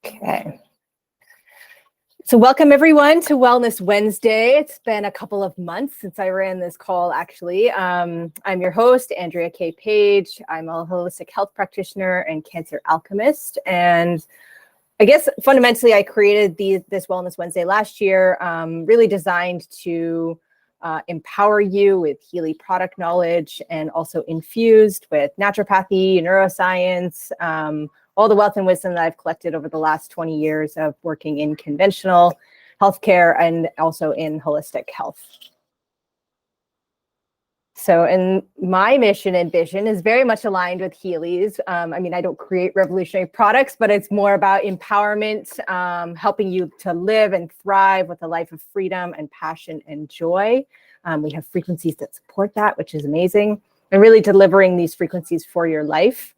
Okay. So welcome everyone to Wellness Wednesday. It's been a couple of months since I ran this call, actually. I'm your host, Andrea K. Page. I'm a holistic health practitioner and cancer alchemist. And I guess fundamentally, I created this Wellness Wednesday last year, really designed to empower you with Healy product knowledge and also infused with naturopathy, neuroscience, all the wealth and wisdom that I've collected over the last 20 years of working in conventional healthcare and also in holistic health. So, and my mission and vision is very much aligned with Healy's. I mean, I don't create revolutionary products, but it's more about empowerment, helping you to live and thrive with a life of freedom and passion and joy. We have frequencies that support that, which is amazing, and really delivering these frequencies for your life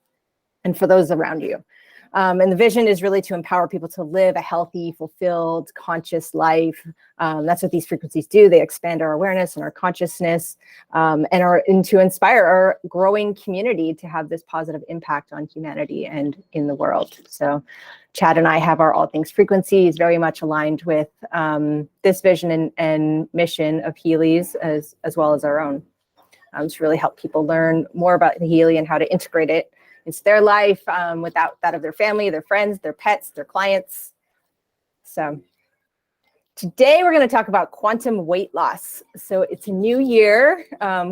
and for those around you. And the vision is really to empower people to live a healthy, fulfilled, conscious life. That's what these frequencies do. They expand our awareness and our consciousness, and to inspire our growing community to have this positive impact on humanity and in the world. So Chad and I have our All Things Frequencies very much aligned with this vision and mission of Healy's as well as our own, to really help people learn more about the Healy and how to integrate it into their life without that of their family, their friends, their pets, their clients. So today we're going to talk about quantum weight loss. So it's a new year.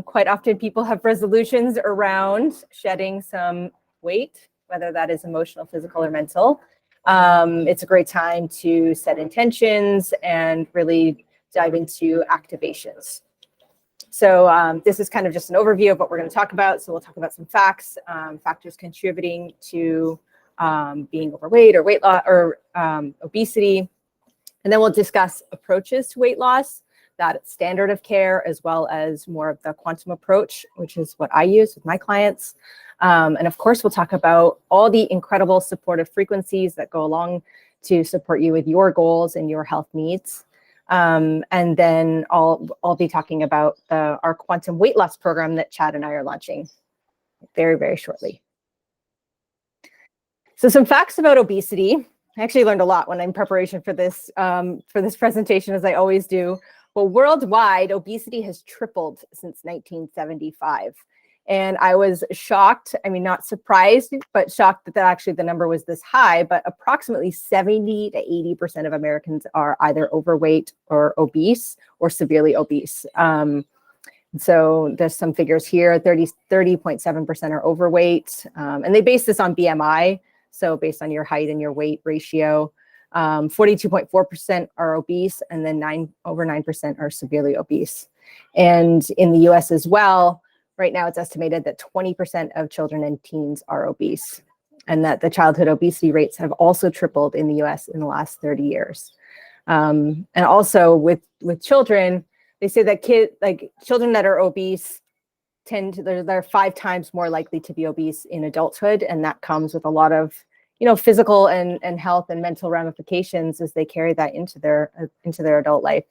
Quite often people have resolutions around shedding some weight, whether that is emotional, physical, or mental. It's a great time to set intentions and really dive into activations. So this is kind of just an overview of what we're going to talk about. So we'll talk about some facts, factors contributing to being overweight or weight loss or obesity. And then we'll discuss approaches to weight loss, that standard of care, as well as more of the quantum approach, which is what I use with my clients. And of course, we'll talk about all the incredible supportive frequencies that go along to support you with your goals and your health needs. And then I'll be talking about our quantum weight loss program that Chad and I are launching very, very shortly. So some facts about obesity. I actually learned a lot when in preparation for this presentation, as I always do. Well, worldwide, obesity has tripled since 1975. And I was shocked, I mean, not surprised, but shocked that actually the number was this high, but approximately 70 to 80% of Americans are either overweight or obese or severely obese. So there's some figures here, 30.7% are overweight. And they base this on BMI, so based on your height and your weight ratio. 42.4% are obese, and then over 9% are severely obese. And in the US as well, right now, it's estimated that 20% of children and teens are obese, and that the childhood obesity rates have also tripled in the US in the last 30 years. And also with children, they say that children that are obese they're 5 times more likely to be obese in adulthood, and that comes with a lot of physical and health and mental ramifications as they carry that into their adult life.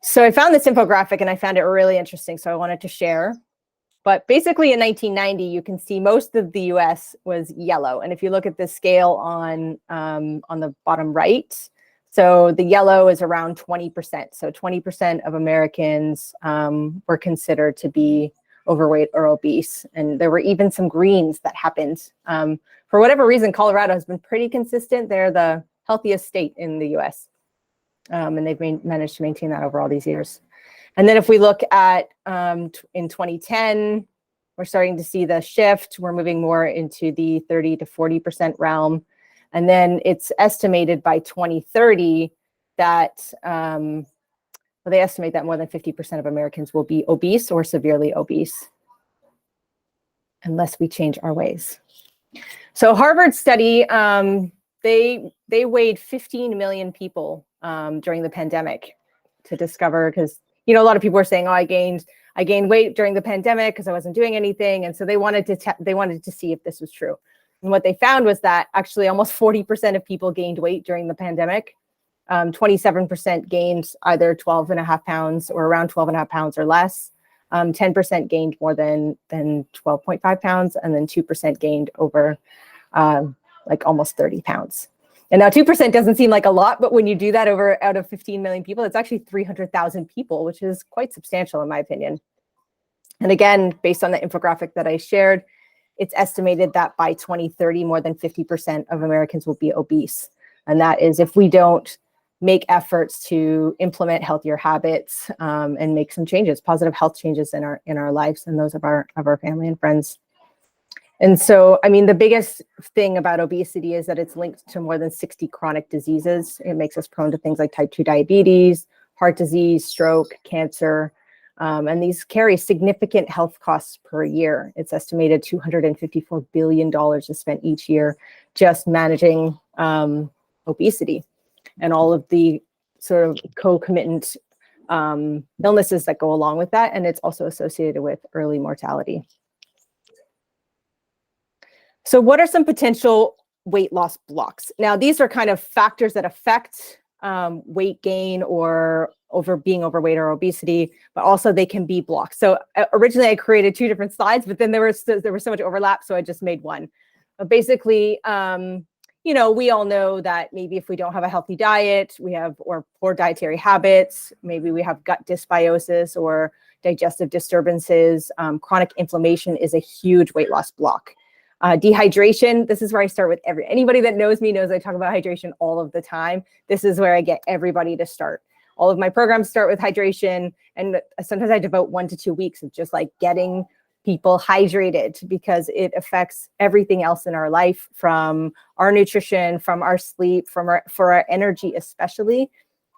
So I found this infographic and I found it really interesting, so I wanted to share. But basically in 1990, you can see most of the US was yellow. And if you look at the scale on the bottom right, so the yellow is around 20%. So 20% of Americans were considered to be overweight or obese. And there were even some greens that happened. For whatever reason, Colorado has been pretty consistent. They're the healthiest state in the US. And they've managed to maintain that over all these years. And then if we look at in 2010, we're starting to see the shift. We're moving more into the 30 to 40% realm. And then it's estimated by 2030 that, they estimate that more than 50% of Americans will be obese or severely obese unless we change our ways. So Harvard study, they weighed 15 million people during the pandemic to discover, because a lot of people were saying, oh, I gained weight during the pandemic because I wasn't doing anything, and so they wanted to see if this was true. And what they found was that actually almost 40% of people gained weight during the pandemic. 27% gained either 12.5 pounds or around 12.5 pounds or less. 10% gained more than 12.5 pounds, and then 2% gained over like almost 30 pounds. And now 2% doesn't seem like a lot, but when you do that out of 15 million people, it's actually 300,000 people, which is quite substantial in my opinion. And again, based on the infographic that I shared, it's estimated that by 2030, more than 50% of Americans will be obese. And that is if we don't make efforts to implement healthier habits and make some changes, positive health changes in our lives and those of our family and friends. And so, I mean, the biggest thing about obesity is that it's linked to more than 60 chronic diseases. It makes us prone to things like type 2 diabetes, heart disease, stroke, cancer, and these carry significant health costs per year. It's estimated $254 billion is spent each year just managing obesity and all of the sort of concomitant illnesses that go along with that. And it's also associated with early mortality. So what are some potential weight loss blocks? Now, these are kind of factors that affect weight gain or being overweight or obesity, but also they can be blocks. So originally I created 2 different slides, but then there was so much overlap, so I just made one. But basically, you know, we all know that maybe if we don't have a healthy diet, or poor dietary habits, maybe we have gut dysbiosis or digestive disturbances. Chronic inflammation is a huge weight loss block. Dehydration, this is where I start with anybody that knows me knows I talk about hydration all of the time. This is where I get everybody to start. All of my programs start with hydration, and sometimes I devote 1 to 2 weeks of just like getting people hydrated because it affects everything else in our life, from our nutrition, from our sleep, for our energy especially.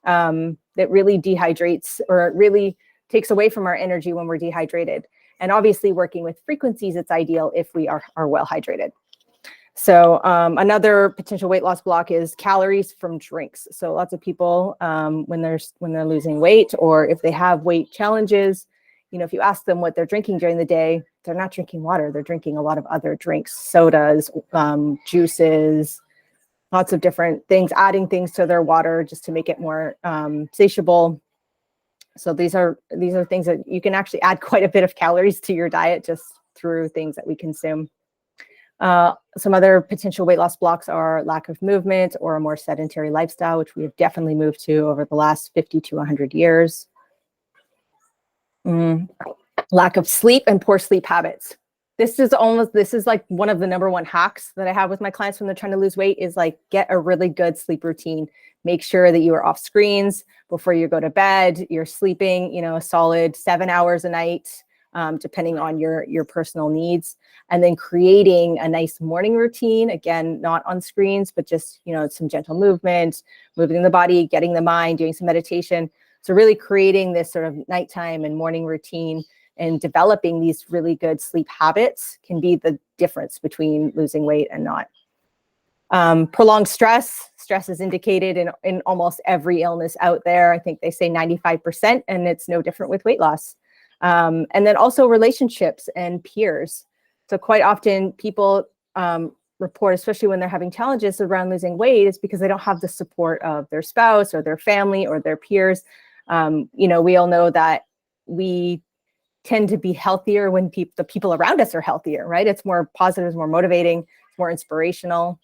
That really dehydrates, or it really takes away from our energy when we're dehydrated. And obviously working with frequencies, it's ideal if we are well hydrated. So another potential weight loss block is calories from drinks. So lots of people, when they're losing weight, or if they have weight challenges, you know, if you ask them what they're drinking during the day, they're not drinking water. They're drinking a lot of other drinks, sodas, juices, lots of different things, adding things to their water just to make it more satiable. So these are things that you can actually add quite a bit of calories to your diet just through things that we consume. Some other potential weight loss blocks are lack of movement or a more sedentary lifestyle, which we have definitely moved to over the last 50 to 100 years. Lack of sleep and poor sleep habits. This is like one of the #1 hacks that I have with my clients when they're trying to lose weight is like, get a really good sleep routine. Make sure that you are off screens before you go to bed. You're sleeping, you know, a solid 7 hours a night, depending on your personal needs. And then creating a nice morning routine, again, not on screens, but just, you know, some gentle movement, moving the body, getting the mind, doing some meditation. So really creating this sort of nighttime and morning routine and developing these really good sleep habits can be the difference between losing weight and not. Prolonged stress. Stress is indicated in almost every illness out there. I think they say 95%, and it's no different with weight loss. And then also relationships and peers. So quite often people report, especially when they're having challenges around losing weight, is because they don't have the support of their spouse or their family or their peers. You know, we all know that we tend to be healthier when the people around us are healthier, right? It's more positive, it's more motivating, it's more inspirational.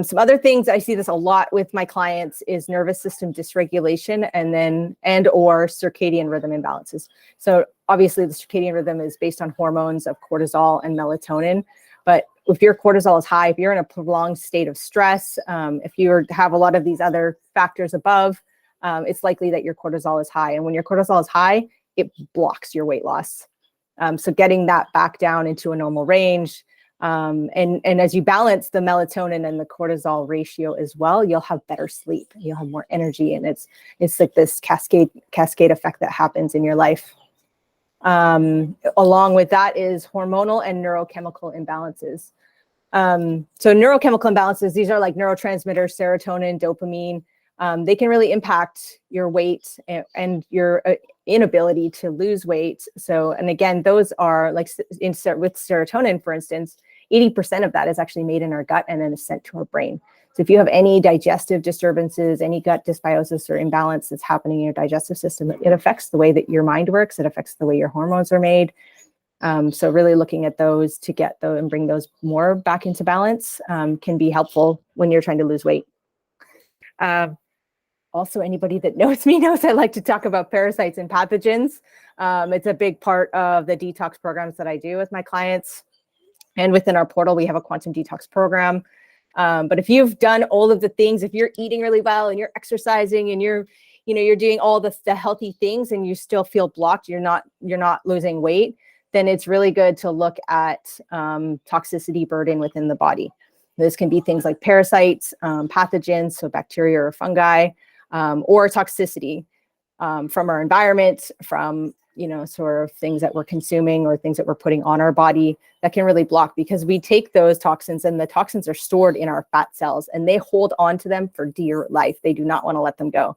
Some other things, I see this a lot with my clients, is nervous system dysregulation and/or circadian rhythm imbalances. So obviously the circadian rhythm is based on hormones of cortisol and melatonin. But if your cortisol is high, if you're in a prolonged state of stress, if you have a lot of these other factors above, it's likely that your cortisol is high. And when your cortisol is high, it blocks your weight loss. So getting that back down into a normal range, and as you balance the melatonin and the cortisol ratio as well, you'll have better sleep, you'll have more energy, and it's like this cascade effect that happens in your life. Along with that is hormonal and neurochemical imbalances. So neurochemical imbalances, these are like neurotransmitters, serotonin, dopamine. They can really impact your weight and your inability to lose weight. So, and again, those are like with serotonin, for instance, 80% of that is actually made in our gut and then is sent to our brain. So if you have any digestive disturbances, any gut dysbiosis or imbalance that's happening in your digestive system, it affects the way that your mind works. It affects the way your hormones are made. So really looking at those to get those and bring those more back into balance can be helpful when you're trying to lose weight. Also, anybody that knows me knows I like to talk about parasites and pathogens. It's a big part of the detox programs that I do with my clients. And within our portal, we have a quantum detox program. But if you've done all of the things, if you're eating really well and you're exercising and you're doing all the healthy things and you still feel blocked, you're not losing weight, then it's really good to look at toxicity burden within the body. This can be things like parasites, pathogens, so bacteria or fungi, or toxicity from our environment, from sort of things that we're consuming or things that we're putting on our body that can really block, because we take those toxins and the toxins are stored in our fat cells and they hold on to them for dear life. They do not want to let them go.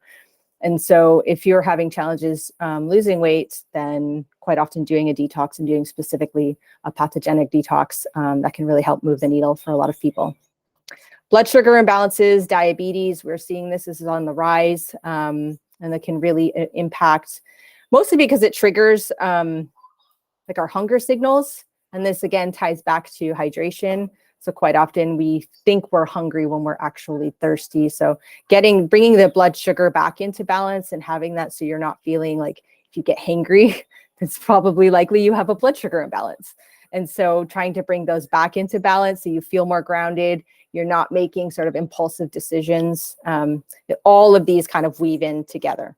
And so if you're having challenges losing weight, then quite often doing a detox and doing specifically a pathogenic detox that can really help move the needle for a lot of people. Blood sugar imbalances, diabetes, we're seeing this is on the rise, and that can really impact, mostly because it triggers like our hunger signals. And this again ties back to hydration. So quite often we think we're hungry when we're actually thirsty. So bringing the blood sugar back into balance and having that so you're not feeling like if you get hangry, it's probably likely you have a blood sugar imbalance. And so trying to bring those back into balance so you feel more grounded, you're not making sort of impulsive decisions. All of these kind of weave in together.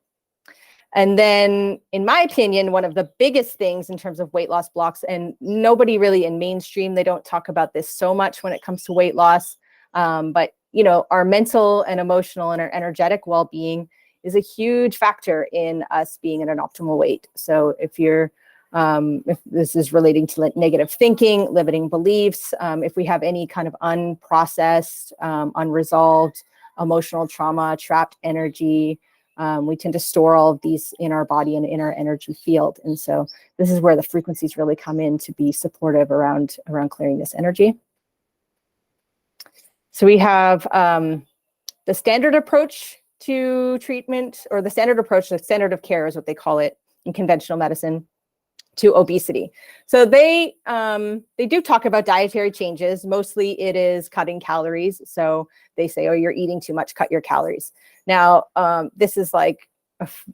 And then, in my opinion, one of the biggest things in terms of weight loss blocks, and nobody really in mainstream, they don't talk about this so much when it comes to weight loss, but our mental and emotional and our energetic well-being is a huge factor in us being at an optimal weight. So if this is relating to negative thinking, limiting beliefs, if we have any kind of unprocessed, unresolved emotional trauma, trapped energy, we tend to store all of these in our body and in our energy field. And so this is where the frequencies really come in to be supportive around clearing this energy. So we have the standard approach to treatment, or the standard approach, the standard of care is what they call it in conventional medicine, to obesity. So they do talk about dietary changes. Mostly it is cutting calories. So they say, oh, you're eating too much, cut your calories. Now, this is like, this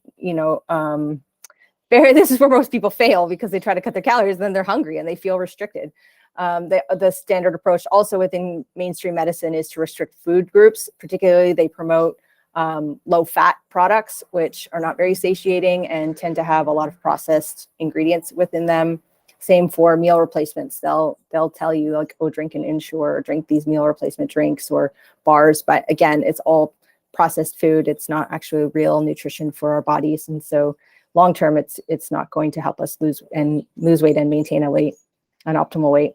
is where most people fail, because they try to cut their calories, and then they're hungry and they feel restricted. The standard approach also within mainstream medicine is to restrict food groups. Particularly, they promote low-fat products, which are not very satiating and tend to have a lot of processed ingredients within them. Same for meal replacements. They'll tell you, like, oh, drink an Ensure, or drink these meal replacement drinks or bars. But again, it's all processed food. It's not actually real nutrition for our bodies. And so long term, it's not going to help us lose weight and maintain an optimal weight.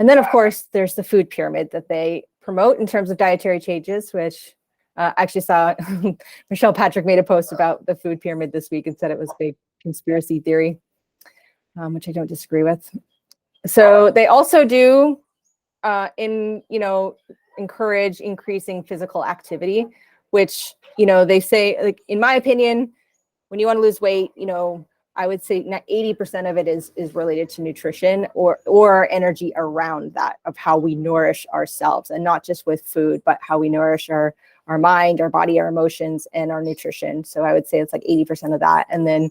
And then, of course, there's the food pyramid that they promote in terms of dietary changes, which I actually saw Michelle Patrick made a post about the food pyramid this week and said it was a big conspiracy theory, which I don't disagree with. So they also do encourage increasing physical activity, which, they say, like, in my opinion, when you want to lose weight, I would say 80% of it is related to nutrition or energy around that, of how we nourish ourselves, and not just with food, but how we nourish our mind, our body, our emotions, and our nutrition. So I would say it's like 80% of that. And then,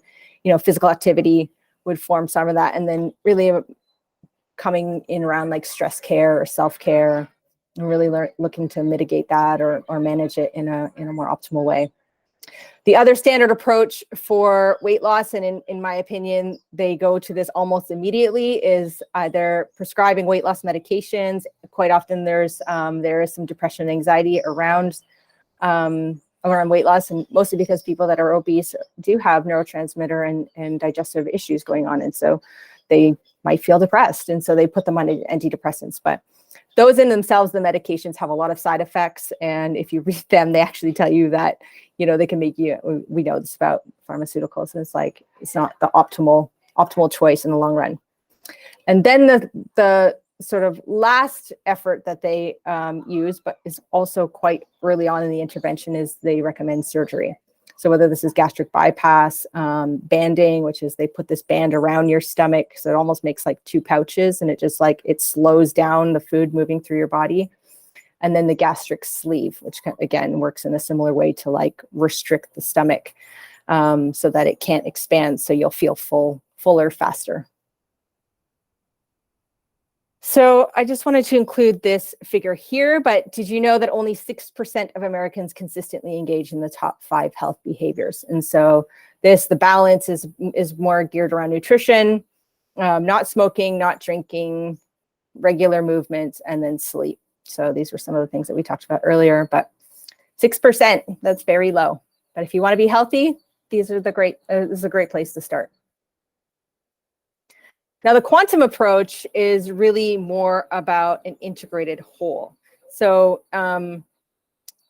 physical activity would form some of that. And then really coming in around like stress care or self-care, and really looking to mitigate that or manage it in a more optimal way. The other standard approach for weight loss, and in my opinion, they go to this almost immediately, is either prescribing weight loss medications. Quite often there is some depression and anxiety around weight loss, and mostly because people that are obese do have neurotransmitter and digestive issues going on. And so they might feel depressed. And so they put them on antidepressants. But those in themselves, the medications have a lot of side effects. And if you read them, they actually tell you that, they can make you, we know this about pharmaceuticals, and it's not the optimal choice in the long run. And then the sort of last effort that they use, but is also quite early on in the intervention, is they recommend surgery. So whether this is gastric bypass, banding, which is they put this band around your stomach, so it almost makes like two pouches, and it just like, it slows down the food moving through your body. And then the gastric sleeve, which again works in a similar way to like restrict the stomach so that it can't expand, so you'll feel fuller faster. So I just wanted to include this figure here, but did you know that only 6% of Americans consistently engage in the top 5 health behaviors? And so the balance is more geared around nutrition, not smoking, not drinking, regular movement, and then sleep. So these were some of the things that we talked about earlier, but 6%, that's very low. But if you want to be healthy, this is a great place to start. Now, the quantum approach is really more about an integrated whole. So when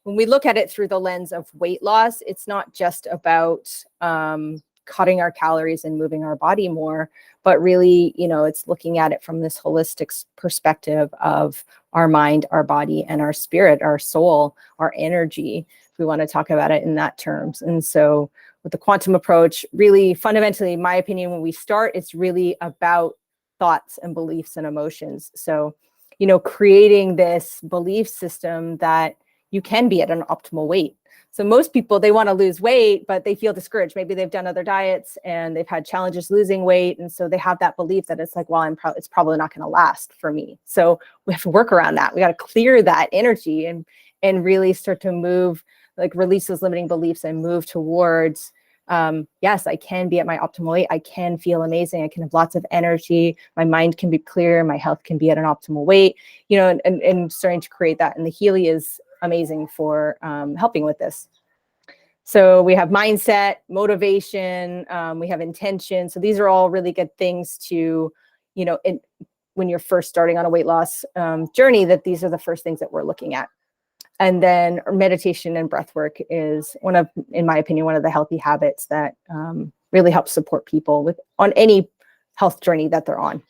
we look at it through the lens of weight loss, it's not just about cutting our calories and moving our body more, but really, it's looking at it from this holistic perspective of our mind, our body, and our spirit, our soul, our energy, if we want to talk about it in that terms. And so with the quantum approach, really fundamentally, in my opinion, when we start, it's really about thoughts and beliefs and emotions. So, creating this belief system that you can be at an optimal weight. So most people, they want to lose weight, but they feel discouraged. Maybe they've done other diets and they've had challenges losing weight. And so they have that belief that it's like, well, it's probably not going to last for me. So we have to work around that. We got to clear that energy and really start to move, like release those limiting beliefs and move towards, yes, I can be at my optimal weight. I can feel amazing. I can have lots of energy. My mind can be clear. My health can be at an optimal weight, and starting to create that. And the Healy is amazing for helping with this. So we have mindset, motivation, we have intention. So these are all really good things to, when you're first starting on a weight loss journey, that these are the first things that we're looking at. And then meditation and breath work is in my opinion, one of the healthy habits that really helps support people on any health journey that they're on.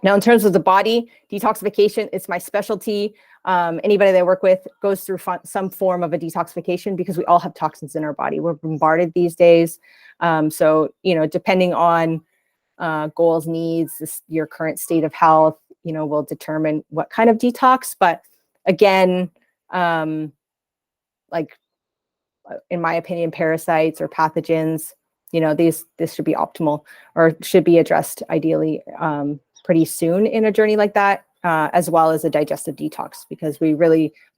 Now, in terms of the body, detoxification, it's my specialty. Anybody that I work with goes through some form of a detoxification because we all have toxins in our body. We're bombarded these days. So, depending on goals, needs, your current state of health, will determine what kind of detox. But again, like in my opinion, parasites or pathogens, this should be optimal or should be addressed ideally pretty soon in a journey like that, as well as a digestive detox, because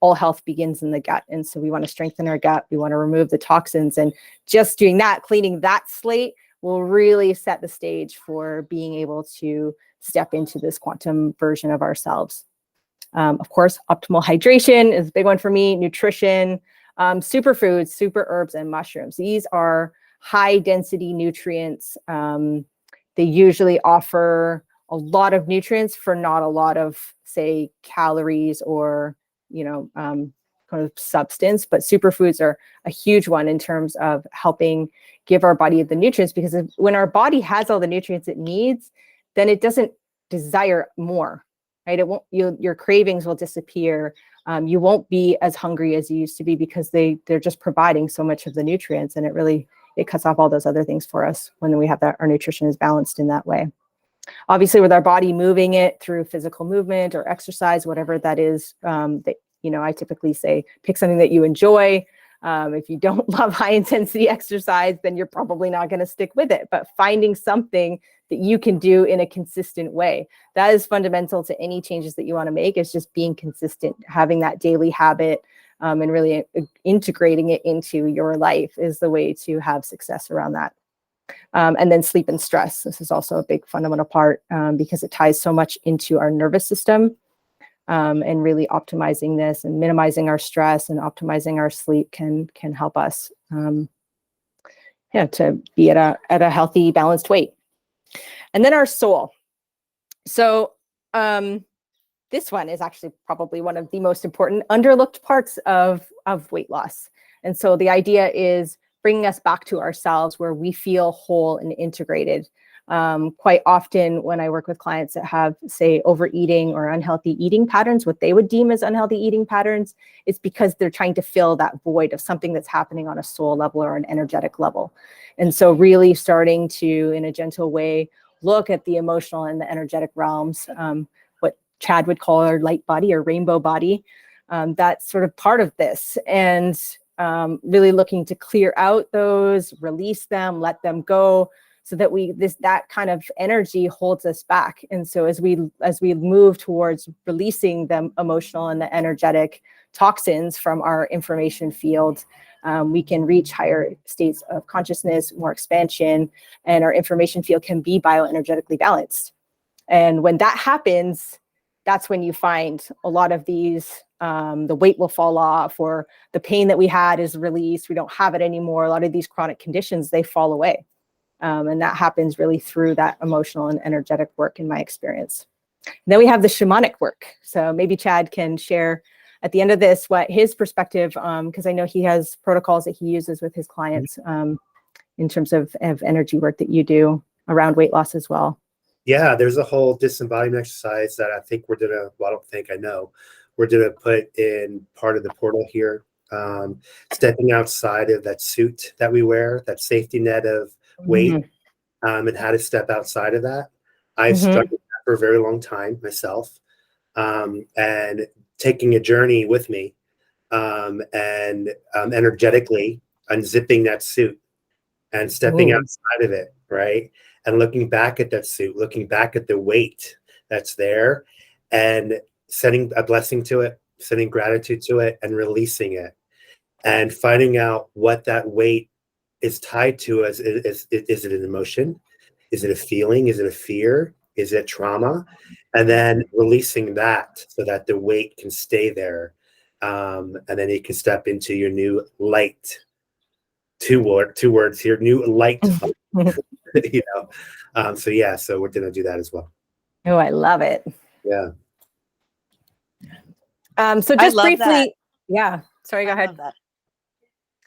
all health begins in the gut. And so we want to strengthen our gut. We want to remove the toxins, and just doing that, cleaning that slate will really set the stage for being able to step into this quantum version of ourselves. Of course, optimal hydration is a big one for me. Nutrition, superfoods, super herbs, and mushrooms. These are high density nutrients. They usually offer a lot of nutrients for not a lot of, say, calories or, kind of substance. But superfoods are a huge one in terms of helping give our body the nutrients, because when our body has all the nutrients it needs, then it doesn't desire more. Right? It won't. Your cravings will disappear. You won't be as hungry as you used to be because they're just providing so much of the nutrients, and it cuts off all those other things for us when we have that our nutrition is balanced in that way. Obviously, with our body, moving it through physical movement or exercise, whatever that is, I typically say pick something that you enjoy. If you don't love high intensity exercise, then you're probably not going to stick with it. But finding something that you can do in a consistent way, that is fundamental to any changes that you want to make. Is just being consistent, having that daily habit, and really integrating it into your life is the way to have success around that. And then sleep and stress. This is also a big fundamental part because it ties so much into our nervous system. And really optimizing this and minimizing our stress and optimizing our sleep can help us to be at a healthy, balanced weight. And then our soul. So this one is actually probably one of the most important underlooked parts of weight loss. And so the idea is bringing us back to ourselves, where we feel whole and integrated. Quite often when I work with clients that have, say, overeating or unhealthy eating patterns, what they would deem as unhealthy eating patterns, it's because they're trying to fill that void of something that's happening on a soul level or an energetic level. And so really starting to, in a gentle way, look at the emotional and the energetic realms, what Chad would call our light body or rainbow body. That's sort of part of this. And really looking to clear out those, release them, let them go, so that that kind of energy holds us back. And so as we move towards releasing the emotional and the energetic toxins from our information field, we can reach higher states of consciousness, more expansion, and our information field can be bioenergetically balanced. And when that happens, that's when you find a lot of these, the weight will fall off, or the pain that we had is released. We don't have it anymore. A lot of these chronic conditions, they fall away. And that happens really through that emotional and energetic work, in my experience. And then we have the shamanic work. So maybe Chad can share at the end of this what his perspective, because I know he has protocols that he uses with his clients in terms of energy work that you do around weight loss as well. Yeah, there's a whole disembodiment exercise that I think we're gonna, well, I don't think, I know, we're gonna put in part of the portal here. Stepping outside of that suit that we wear, that safety net of weight, and how to step outside of that. I've struggled with that for a very long time myself, and taking a journey with me, and energetically unzipping that suit and stepping outside of it, right? And looking back at that suit, looking back at the weight that's there, and sending a blessing to it, sending gratitude to it, and releasing it, and finding out what that weight is tied to. Is it an emotion? Is it a feeling? Is it a fear? Is it trauma? And then releasing that so that the weight can stay there. And then you can step into your new light. Two words here, new light. You know, so we're gonna do that as well. Oh, I love it. Yeah. So just briefly, sorry, go ahead.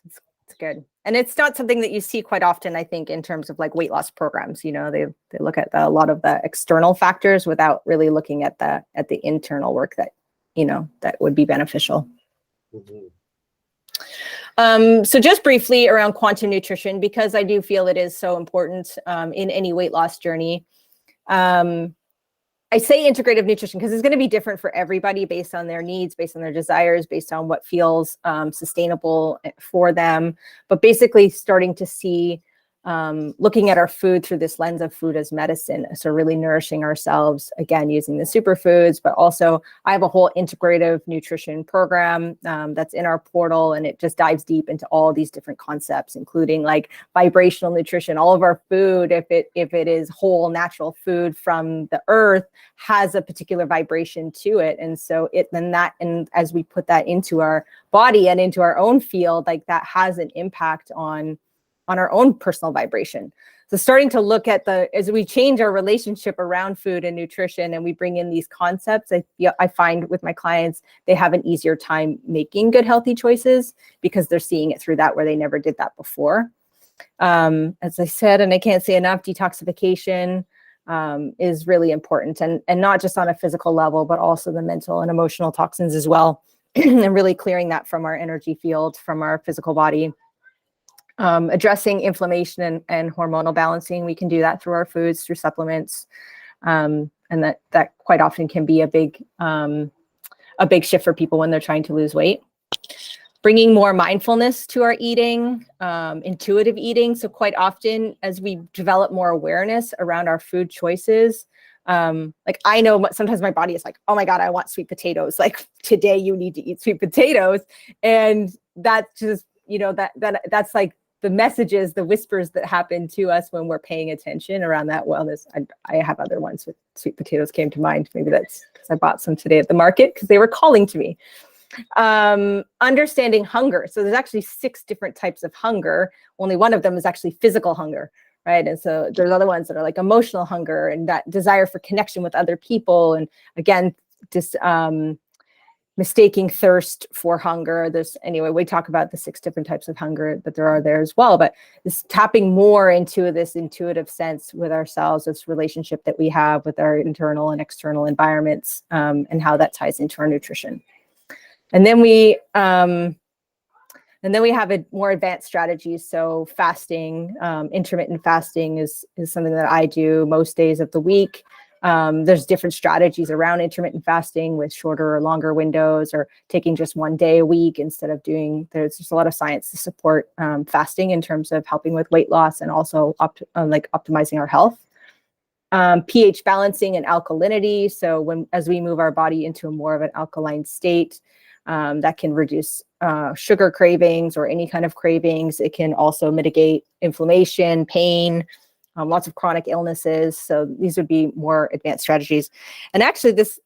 It's good. And it's not something that you see quite often, I think, in terms of like weight loss programs. You know, they look at a lot of the external factors without really looking at the internal work that, you know, that would be beneficial. So just briefly around quantum nutrition, because I do feel it is so important in any weight loss journey. I say integrative nutrition because it's going to be different for everybody based on their needs, based on their desires, based on what feels sustainable for them. But basically starting to see, looking at our food through this lens of food as medicine. So really nourishing ourselves, again, using the superfoods, but also I have a whole integrative nutrition program that's in our portal, and it just dives deep into all these different concepts, including like vibrational nutrition. All of our food, if it is whole natural food from the earth, has a particular vibration to it. And so and as we put that into our body and into our own field, like that has an impact on our own personal vibration. So starting to look at as we change our relationship around food and nutrition and we bring in these concepts, I find with my clients, they have an easier time making good, healthy choices because they're seeing it through that where they never did that before. As I said, and I can't say enough, detoxification is really important, and not just on a physical level, but also the mental and emotional toxins as well, and really clearing that from our energy field, from our physical body. Addressing inflammation and hormonal balancing, we can do that through our foods, through supplements, and that quite often can be a big shift for people when they're trying to lose weight. Bringing more mindfulness to our eating, intuitive eating. So quite often, as we develop more awareness around our food choices, like I know sometimes my body is like, oh my God, I want sweet potatoes. Like today you need to eat sweet potatoes, and that's just, you know, that's like the messages, the whispers that happen to us when we're paying attention around that wellness. I have other ones with sweet potatoes came to mind. Maybe that's because I bought some today at the market because they were calling to me. Understanding hunger. So there's actually 6 different types of hunger. Only one of them is actually physical hunger, right? And so there's other ones that are like emotional hunger and that desire for connection with other people. And again, just mistaking thirst for hunger. Anyway, we talk about the 6 different types of hunger that there are there as well, but this tapping more into this intuitive sense with ourselves, this relationship that we have with our internal and external environments, and how that ties into our nutrition. And then we have a more advanced strategies. So fasting, intermittent fasting is something that I do most days of the week. There's different strategies around intermittent fasting with shorter or longer windows, or taking just 1 day a week instead of there's just a lot of science to support fasting in terms of helping with weight loss and also optimizing our health. pH balancing and alkalinity. So as we move our body into more of an alkaline state, that can reduce sugar cravings or any kind of cravings. It can also mitigate inflammation, pain, lots of chronic illnesses. So these would be more advanced strategies. And actually, this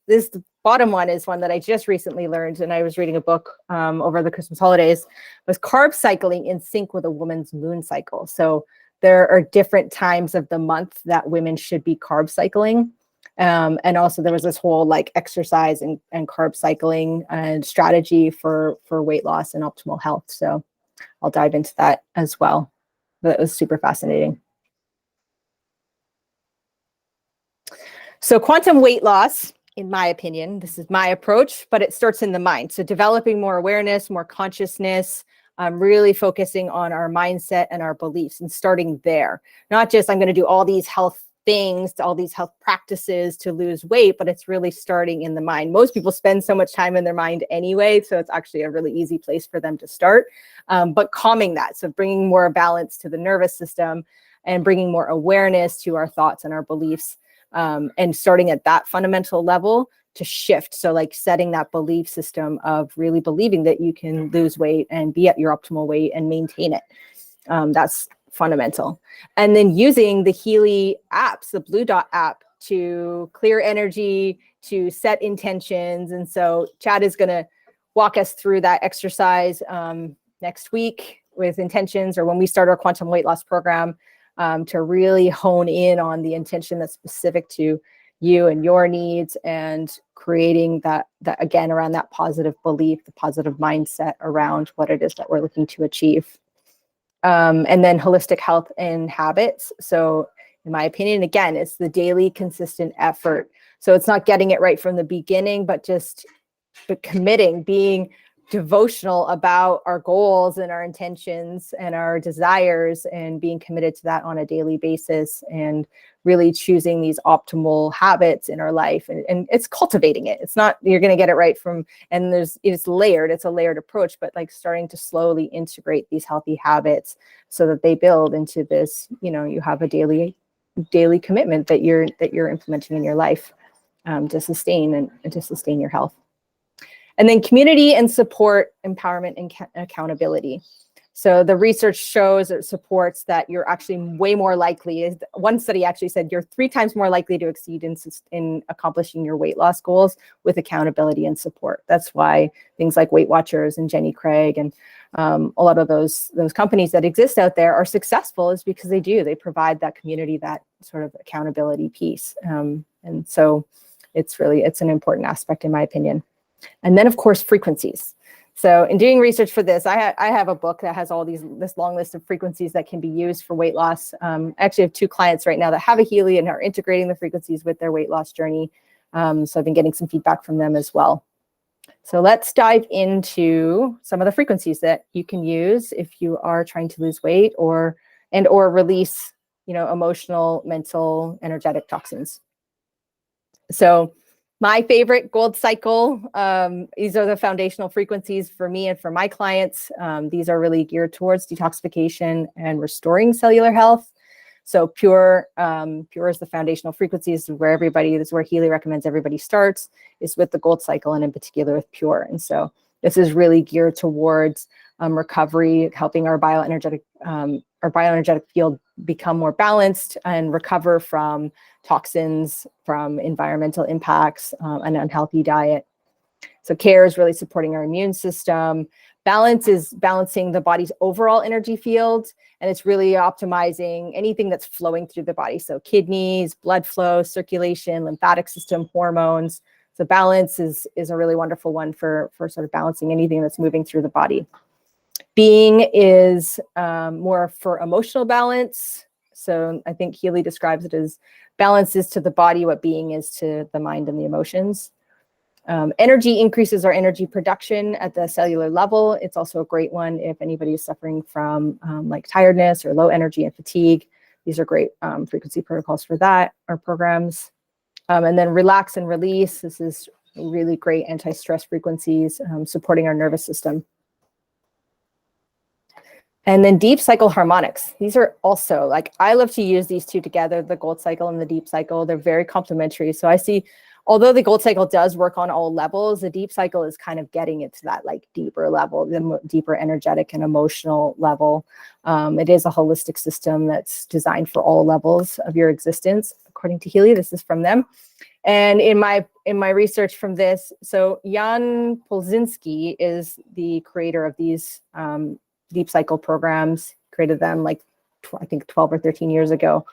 bottom one is one that I just recently learned, and I was reading a book over the Christmas holidays, was carb cycling in sync with a woman's moon cycle. So there are different times of the month that women should be carb cycling. And also there was this whole exercise and carb cycling and strategy for weight loss and optimal health. So I'll dive into that as well. But it was super fascinating. So quantum weight loss, in my opinion, this is my approach, but it starts in the mind. So developing more awareness, more consciousness, really focusing on our mindset and our beliefs and starting there. Not just I'm going to do all these health things, all these health practices to lose weight, but it's really starting in the mind. Most people spend so much time in their mind anyway, so it's actually a really easy place for them to start. But calming that, so bringing more balance to the nervous system and bringing more awareness to our thoughts and our beliefs, and starting at that fundamental level to shift. So setting that belief system of really believing that you can lose weight and be at your optimal weight and maintain it. That's fundamental. And then using the Healy apps, the Blue Dot app, to clear energy, to set intentions. And so Chad is going to walk us through that exercise next week with intentions, or when we start our quantum weight loss program, to really hone in on the intention that's specific to you and your needs, and creating that again around that positive belief, the positive mindset around what it is that we're looking to achieve. And then holistic health and habits. So in my opinion, again, it's the daily consistent effort. So it's not getting it right from the beginning, but committing, being devotional about our goals and our intentions and our desires, and being committed to that on a daily basis, and really choosing these optimal habits in our life. And it's cultivating it. It's not, you're going to get it right and it's layered. It's a layered approach, but starting to slowly integrate these healthy habits so that they build into this, you have a daily commitment that you're implementing in your life, to sustain and to sustain your health. And then community and support, empowerment and accountability. So the research shows, it supports that you're actually way more likely. One study actually said you're 3 times more likely to exceed in accomplishing your weight loss goals with accountability and support. That's why things like Weight Watchers and Jenny Craig and a lot of those companies that exist out there are successful, is because they provide that community, that sort of accountability piece. And so it's an important aspect, in my opinion. And then, of course, frequencies. So in doing research for this, I have a book that has this long list of frequencies that can be used for weight loss. I actually have 2 clients right now that have a Healy and are integrating the frequencies with their weight loss journey. So I've been getting some feedback from them as well. So let's dive into some of the frequencies that you can use if you are trying to lose weight or release, emotional, mental, energetic toxins. So my favorite gold cycle, these are the foundational frequencies for me and for my clients. These are really geared towards detoxification and restoring cellular health. So pure is the foundational frequencies. This is where Healy recommends everybody starts, is with the gold cycle, and in particular with pure. And so this is really geared towards recovery, helping our bioenergetic field become more balanced and recover from toxins, from environmental impacts, an unhealthy diet. So care is really supporting our immune system. Balance is balancing the body's overall energy field, and it's really optimizing anything that's flowing through the body. So kidneys, blood flow, circulation, lymphatic system, hormones. So balance is a really wonderful one for sort of balancing anything that's moving through the body. Being is more for emotional balance. So I think Healy describes it as balance is to the body what being is to the mind and the emotions. Energy increases our energy production at the cellular level. It's also a great one if anybody is suffering from like tiredness or low energy and fatigue. These are great frequency protocols for that, or programs. And then relax and release. This is really great anti-stress frequencies supporting our nervous system. And then deep cycle harmonics. These are also, like, I love to use these two together, the gold cycle and the deep cycle. They're very complementary. So I see, although the gold cycle does work on all levels, the deep cycle is kind of getting it to that like deeper level, the deeper energetic and emotional level. It is a holistic system that's designed for all levels of your existence, according to Healy. This is from them. And in my research from this, so Jan Polzinski is the creator of these deep cycle programs, created them like, I think 12 or 13 years ago.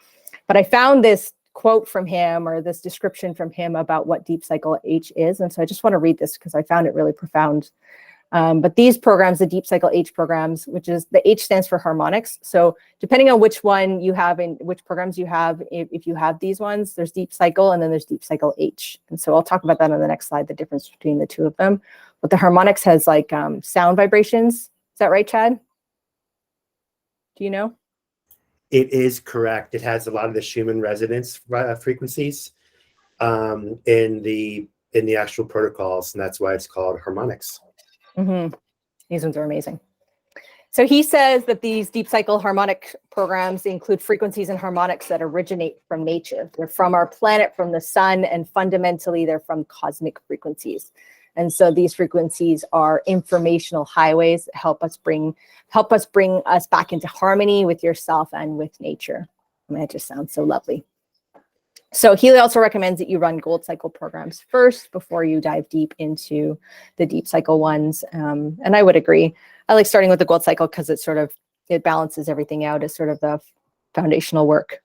But I found this quote from him, or this description from him about what deep cycle H is. And so I just want to read this because I found it really profound. But these programs, the deep cycle H programs, which is the H stands for harmonics. So depending on which one you have and which programs you have, if you have these ones, there's deep cycle and then there's deep cycle H. And so I'll talk about that on the next slide, the difference between the two of them. But the harmonics has like sound vibrations. Is that right, Chad? Do you know? It is correct. It has a lot of the Schumann resonance frequencies in the actual protocols, and that's why it's called harmonics. Mm-hmm. These ones are amazing. So he says that these deep cycle harmonic programs include frequencies and harmonics that originate from nature. They're from our planet, from the sun, and fundamentally they're from cosmic frequencies. And so these frequencies are informational highways that help us bring us back into harmony with yourself and with nature. I mean, it just sounds so lovely. So Healy also recommends that you run gold cycle programs first before you dive deep into the deep cycle ones. And I would agree. I like starting with the gold cycle because it balances everything out as sort of the foundational work.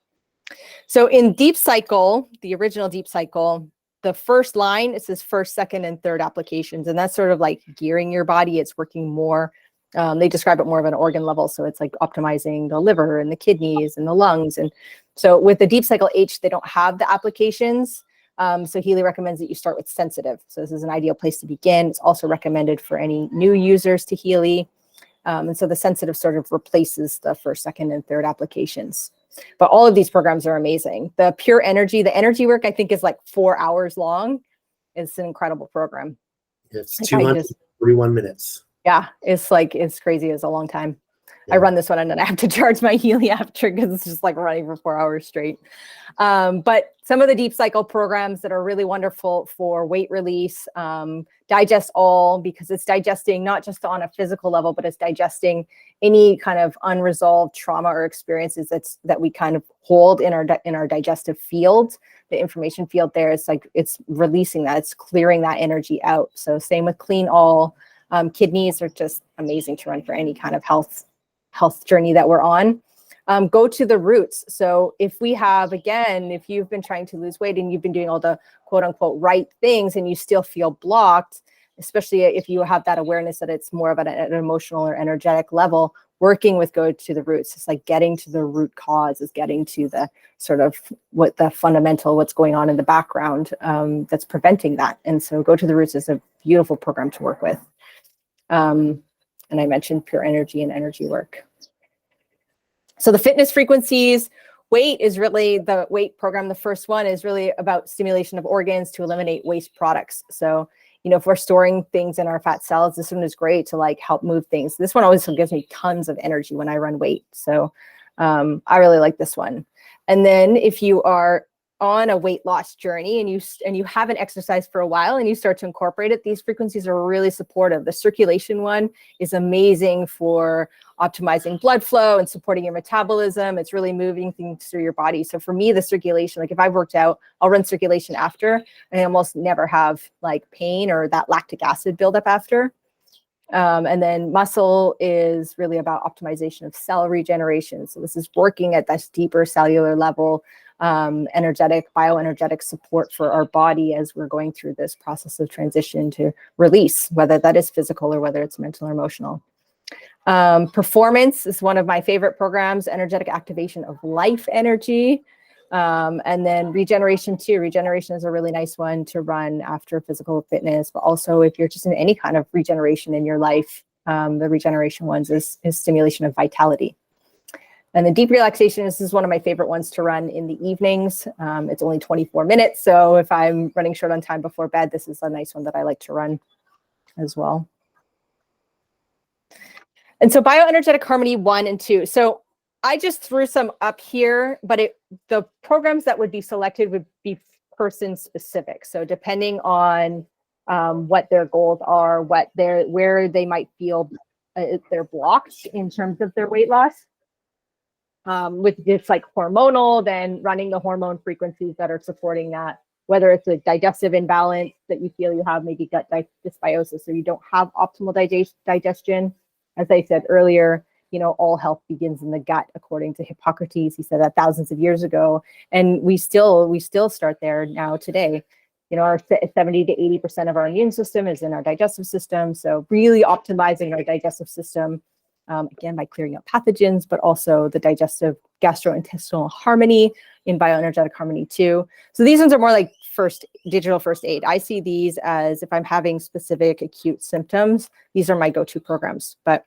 So in deep cycle, the original deep cycle, the first line, it says first, second, and third applications. And that's sort of like gearing your body. It's working more. They describe it more of an organ level. So it's like optimizing the liver and the kidneys and the lungs. And so with the deep cycle H, they don't have the applications. So Healy recommends that you start with sensitive. So this is an ideal place to begin. It's also recommended for any new users to Healy. And so the sensitive sort of replaces the first, second, and third applications. But all of these programs are amazing. The pure energy, the energy work, I think is like 4 hours long. It's an incredible program. It's 241 minutes. Yeah, it's crazy. It's a long time. Yeah. I run this one and then I have to charge my Healy after because it's just like running for 4 hours straight. But some of the deep cycle programs that are really wonderful for weight release, digest all, because it's digesting not just on a physical level, but it's digesting any kind of unresolved trauma or experiences that we kind of hold in our digestive field. The information field there is like it's releasing that, it's clearing that energy out. So same with clean all. Kidneys are just amazing to run for any kind of health journey that we're on. Go to the roots. So if you've been trying to lose weight and you've been doing all the quote unquote right things and you still feel blocked, especially if you have that awareness that it's more of an emotional or energetic level, working with go to the roots. It's like getting to the root cause, is getting to the sort of what's going on in the background that's preventing that. And so go to the roots is a beautiful program to work with. And I mentioned pure energy and energy work. So the fitness frequencies, weight is really the weight program. The first one is really about stimulation of organs to eliminate waste products. So, if we're storing things in our fat cells, this one is great to like help move things. This one always gives me tons of energy when I run weight. So I really like this one. And then if you are on a weight loss journey and you haven't exercised for a while and you start to incorporate it, these frequencies are really supportive. The circulation one is amazing for optimizing blood flow and supporting your metabolism. It's really moving things through your body. So for me, the circulation, like if I've worked out, I'll run circulation after, and I almost never have like pain or that lactic acid buildup after. And then muscle is really about optimization of cell regeneration. So this is working at this deeper cellular level, bioenergetic support for our body as we're going through this process of transition to release, whether that is physical or whether it's mental or emotional. Performance is one of my favorite programs, energetic activation of life energy. And then regeneration too. Regeneration is a really nice one to run after physical fitness, but also if you're just in any kind of regeneration in your life, the regeneration ones is stimulation of vitality. And the deep relaxation is one of my favorite ones to run in the evenings. It's only 24 minutes. So if I'm running short on time before bed, this is a nice one that I like to run as well. And so bioenergetic harmony 1 and 2. So I just threw some up here, but the programs that would be selected would be person specific. So depending on what their goals are, where they might feel they're blocked in terms of their weight loss. With just like hormonal, then running the hormone frequencies that are supporting that, whether it's a digestive imbalance that you feel you have, maybe gut dysbiosis, so you don't have optimal digestion. As I said earlier, all health begins in the gut, according to Hippocrates. He said that thousands of years ago, and we still start there now today. Our 70 to 80% of our immune system is in our digestive system. So really optimizing our digestive system, again, by clearing out pathogens, but also the digestive gastrointestinal harmony in bioenergetic harmony 2. So these ones are more like digital first aid. I see these as if I'm having specific acute symptoms, these are my go-to programs. But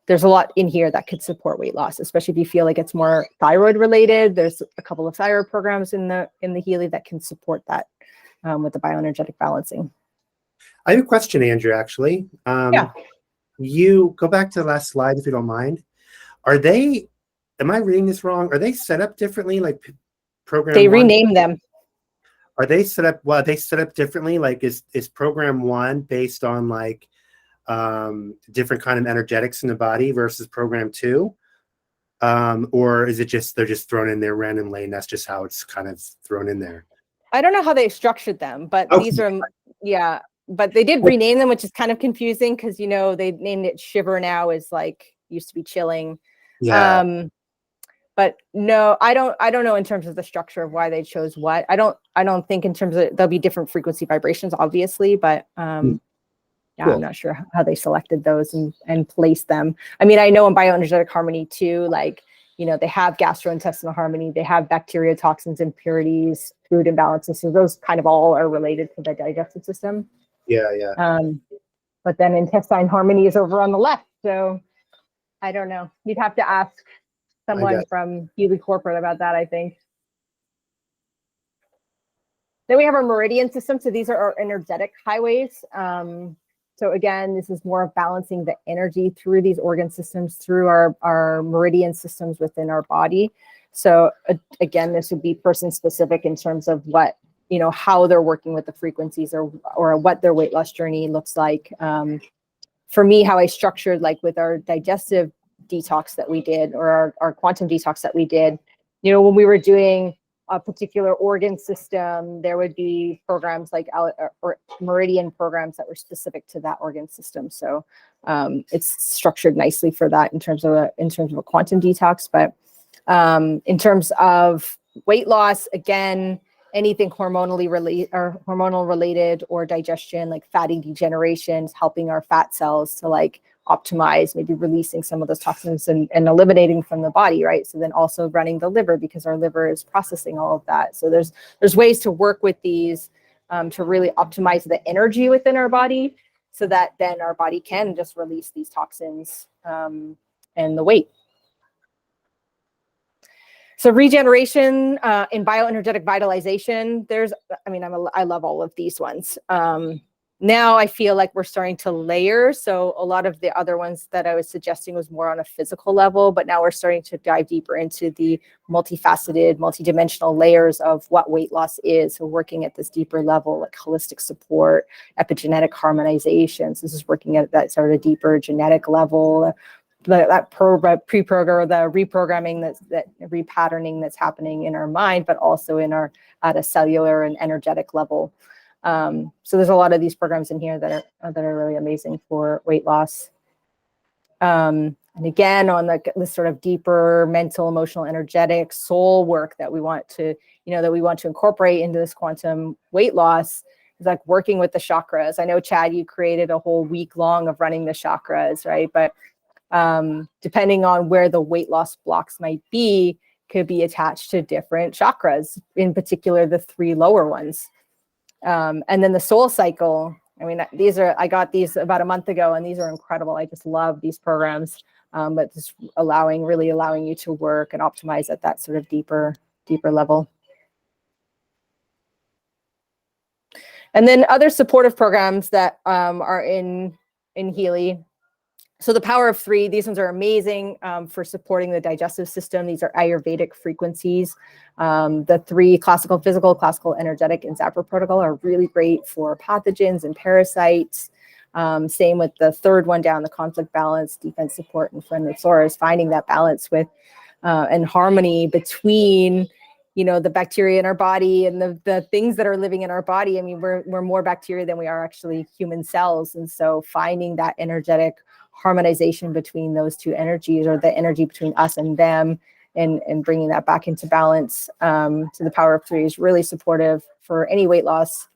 there's a lot in here that could support weight loss, especially if you feel like it's more thyroid related. There's a couple of thyroid programs in the Healy that can support that with the bioenergetic balancing. I have a question, Andrew, actually. Yeah. You go back to the last slide, if you don't mind. Am I reading this wrong? Are they set up differently? Like program They 1? rename them. Are they set up? Well, they set up differently. Like is program 1 based on like different kind of energetics in the body versus program 2? Or is it just they're just thrown in there randomly and that's just how it's kind of thrown in there? I don't know how they structured them, but Okay. these are, yeah, but they did rename them, which is kind of confusing because, they named it Shiver now is like used to be chilling. Yeah. But no, I don't know in terms of the structure of why they chose what. I don't think in terms of there'll be different frequency vibrations, obviously, but yeah, Cool. I'm not sure how they selected those and placed them. I mean, I know in bioenergetic harmony too, like, they have gastrointestinal harmony, they have bacteria, toxins, impurities, food imbalances. So those kind of all are related to the digestive system. Yeah. But then intestine harmony is over on the left. So I don't know. You'd have to ask someone from Healy Corporate about that, I think. Then we have our meridian system. So these are our energetic highways. So again, this is more of balancing the energy through these organ systems, through our meridian systems within our body. So again, this would be person specific in terms of what, how they're working with the frequencies or what their weight loss journey looks like. For me, how I structured, like with our digestive detox that we did, or our quantum detox that we did, when we were doing a particular organ system, there would be programs like or meridian programs that were specific to that organ system. So it's structured nicely for that in terms of a quantum detox. But in terms of weight loss, again, anything hormonal related or digestion, like fatty degeneration, helping our fat cells to like optimize, maybe releasing some of those toxins and eliminating from the body, right? So then also running the liver, because our liver is processing all of that. So there's ways to work with these to really optimize the energy within our body, so that then our body can just release these toxins and the weight. So regeneration in bioenergetic vitalization, I love all of these ones. Now I feel like we're starting to layer. So a lot of the other ones that I was suggesting was more on a physical level, but now we're starting to dive deeper into the multifaceted, multidimensional layers of what weight loss is. So working at this deeper level, like holistic support, epigenetic harmonization. So this is working at that sort of deeper genetic level, that pre-program, the reprogramming, that repatterning that's happening in our mind, but also at a cellular and energetic level. So there's a lot of these programs in here that are really amazing for weight loss. And again, on the sort of deeper mental, emotional, energetic soul work that we want to, incorporate into this quantum weight loss is like working with the chakras. I know, Chad, you created a whole week long of running the chakras, right? But depending on where the weight loss blocks might be, could be attached to different chakras, in particular, the 3 lower ones. And then the soul cycle. I mean, I got these about a month ago, and these are incredible. I just love these programs, but just really allowing you to work and optimize at that sort of deeper level. And then other supportive programs that are in Healy. So the power of 3, these ones are amazing for supporting the digestive system. These are Ayurvedic frequencies. The 3, classical physical, classical energetic, and Zappa protocol, are really great for pathogens and parasites. Same with the 3rd one down, the conflict balance, defense support, and friendly flora, is finding that balance with and harmony between the bacteria in our body and the things that are living in our body. I mean, we're more bacteria than we are actually human cells. And so finding that energetic harmonization between those 2 energies, or the energy between us and them, and bringing that back into balance to the power of 3, is really supportive for any weight loss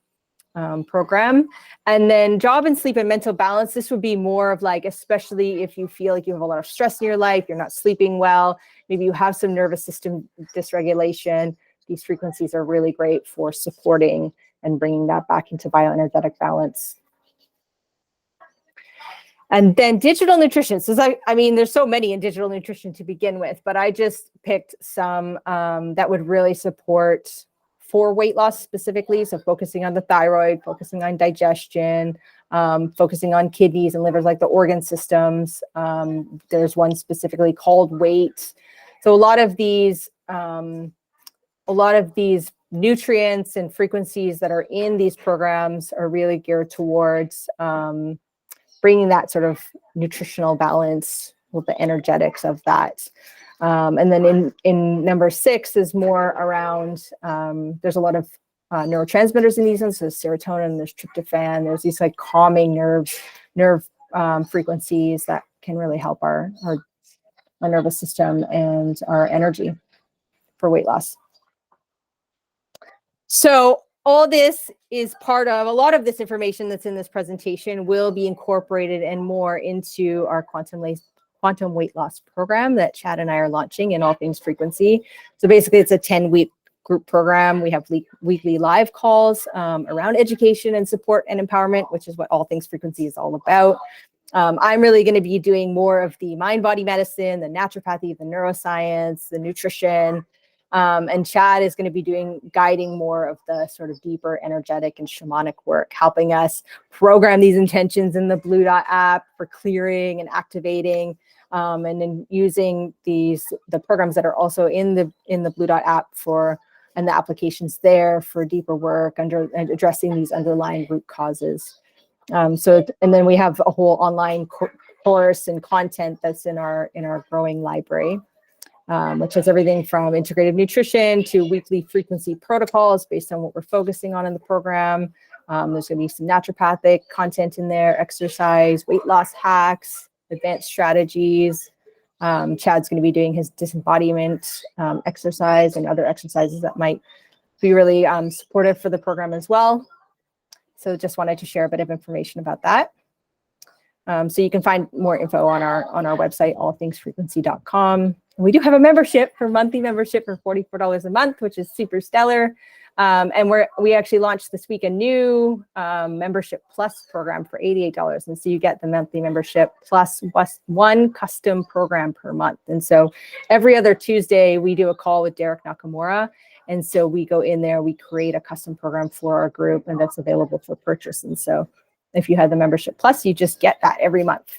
program. And then job and sleep and mental balance, this would be more of like, especially if you feel like you have a lot of stress in your life, you're not sleeping well, maybe you have some nervous system dysregulation, these frequencies are really great for supporting and bringing that back into bioenergetic balance. And then digital nutrition. So there's so many in digital nutrition to begin with, but I just picked some that would really support for weight loss specifically. So focusing on the thyroid, focusing on digestion, focusing on kidneys and livers, like the organ systems. There's one specifically called weight. So a lot of these nutrients and frequencies that are in these programs are really geared towards bringing that sort of nutritional balance with the energetics of that. And then in number 6 is more around, there's a lot of neurotransmitters in these ones. So serotonin, there's tryptophan, there's these like calming nerve frequencies that can really help our nervous system and our energy for weight loss. So all this is part of, a lot of this information that's in this presentation will be incorporated and more into our quantum weight loss program that Chad and I are launching in All Things Frequency. So basically it's a 10-week group program. We have weekly live calls around education and support and empowerment, which is what All Things Frequency is all about. I'm really going to be doing more of the mind-body medicine, the naturopathy, the neuroscience, the nutrition. And Chad is going to be guiding more of the sort of deeper energetic and shamanic work, helping us program these intentions in the Blue Dot app for clearing and activating, and then using the programs that are also in the Blue Dot app and the applications there for deeper work and addressing these underlying root causes. And then we have a whole online course and content that's in our growing library. Which has everything from integrative nutrition to weekly frequency protocols based on what we're focusing on in the program. There's going to be some naturopathic content in there, exercise, weight loss hacks, advanced strategies. Chad's going to be doing his disembodiment exercise and other exercises that might be really supportive for the program as well. So just wanted to share a bit of information about that. So you can find more info on our website, allthingsfrequency.com. We do have a monthly membership for $44 a month, which is super stellar. And we actually launched this week a new membership plus program for $88. And so you get the monthly membership plus one custom program per month. And so every other Tuesday, we do a call with Derek Nakamura. And so we go in there, we create a custom program for our group, and that's available for purchase. And so if you have the membership plus, you just get that every month.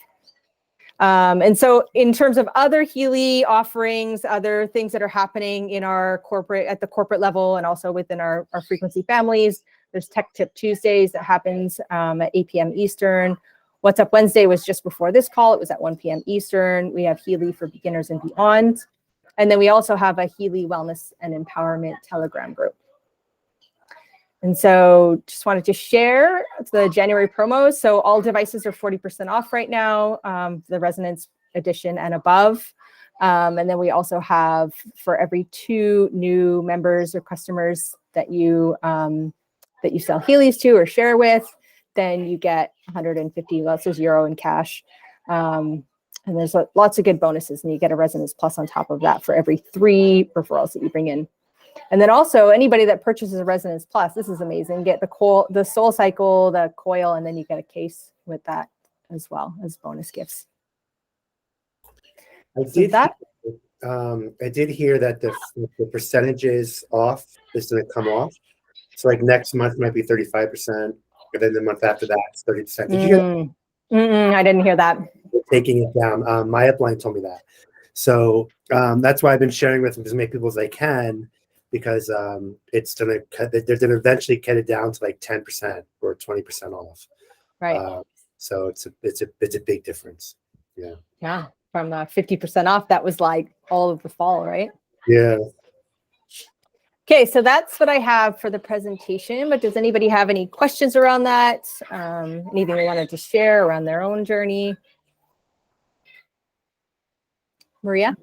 And so in terms of other Healy offerings, other things that are happening at the corporate level and also within our frequency families, there's Tech Tip Tuesdays that happens at 8 p.m. Eastern. What's Up Wednesday was just before this call. It was at 1 p.m. Eastern. We have Healy for Beginners and Beyond. And then we also have a Healy Wellness and Empowerment Telegram group. And so just wanted to share the January promos. So all devices are 40% off right now. The Resonance edition and above. And then we also have, for every 2 new members or customers that you sell Heelys to or share with, then you get 150 €1 in cash. And there's lots of good bonuses, and you get a Resonance Plus on top of that for every 3 referrals that you bring in. And then also anybody that purchases a Resonance Plus, this is amazing, get the Soul Cycle, the coil, and then you get a case with that as well as bonus gifts. I did hear that the percentages off is going to come off. So like next month might be 35%, and then the month after that it's 30%. Did you hear that? I didn't hear that. We're taking it down. My upline told me that. So that's why I've been sharing with them as many people as I can, because it's going to they're going to eventually cut it down to like 10% or 20% off. Right. So it's a big difference. Yeah. Yeah. From 50% off, that was like all of the fall, right? Yeah. Okay, so that's what I have for the presentation, but does anybody have any questions around that? Anything they wanted to share around their own journey? Maria?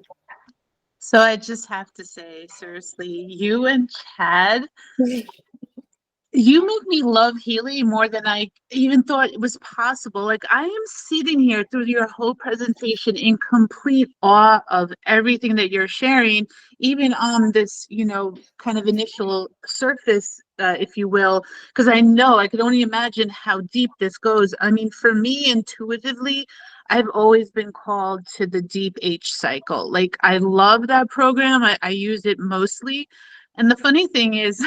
So I just have to say, seriously, you and Chad, you make me love Healy more than I even thought it was possible. Like, I am sitting here through your whole presentation in complete awe of everything that you're sharing, even on this, kind of initial surface, if you will, because I know I could only imagine how deep this goes. I mean, for me, intuitively, I've always been called to the deep H cycle. Like, I love that program. I use it mostly. And the funny thing is,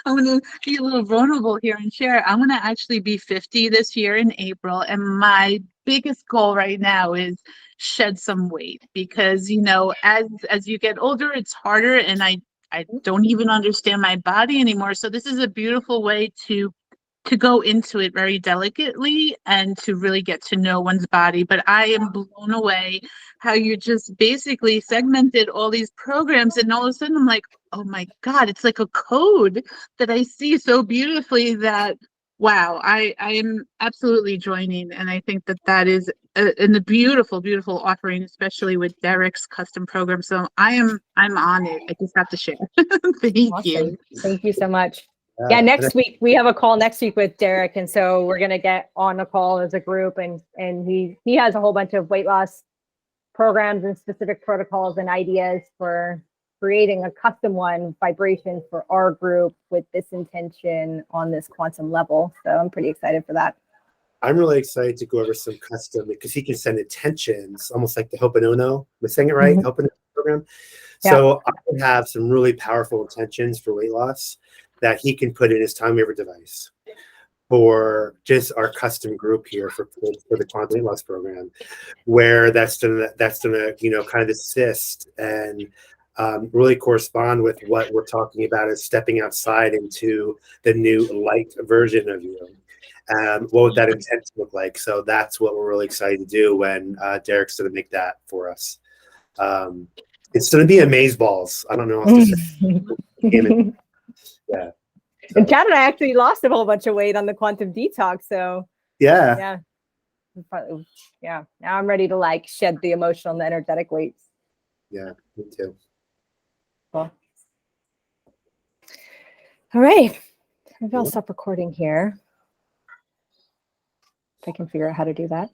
I'm going to be a little vulnerable here and share. I'm going to actually be 50 this year in April. And my biggest goal right now is shed some weight, because, as you get older, it's harder. And I don't even understand my body anymore. So this is a beautiful way to go into it very delicately and to really get to know one's body. But I am blown away how you just basically segmented all these programs, and all of a sudden I'm like, oh my God, it's like a code that I see so beautifully that, wow, I am absolutely joining. And I think that is a beautiful, beautiful offering, especially with Derek's custom program. So I'm on it. I just have to share. Thank you. Thank you so much. Yeah, next week we have a call next week with Derek, and so we're gonna get on a call as a group, and he has a whole bunch of weight loss programs and specific protocols and ideas for creating a custom vibration for our group with this intention on this quantum level. So I'm pretty excited for that. I'm really excited to go over some custom, because he can send intentions, almost like the Ho'oponopono. Am I saying it right? Mm-hmm. Ho'oponopono program. Yeah. So I would have some really powerful intentions for weight loss that he can put in his time waiver device for just our custom group here for the quantum weight loss program, where that's gonna kind of assist and really correspond with what we're talking about as stepping outside into the new light version of you. What would that intention look like? So that's what we're really excited to do when Derek's going to make that for us. It's going to be amazeballs. I don't know what else to say. Yeah. So. And Chad and I actually lost a whole bunch of weight on the quantum detox. So yeah. Now I'm ready to shed the emotional and the energetic weights. Yeah, me too. Cool. All right. Maybe I'll stop recording here. If I can figure out how to do that.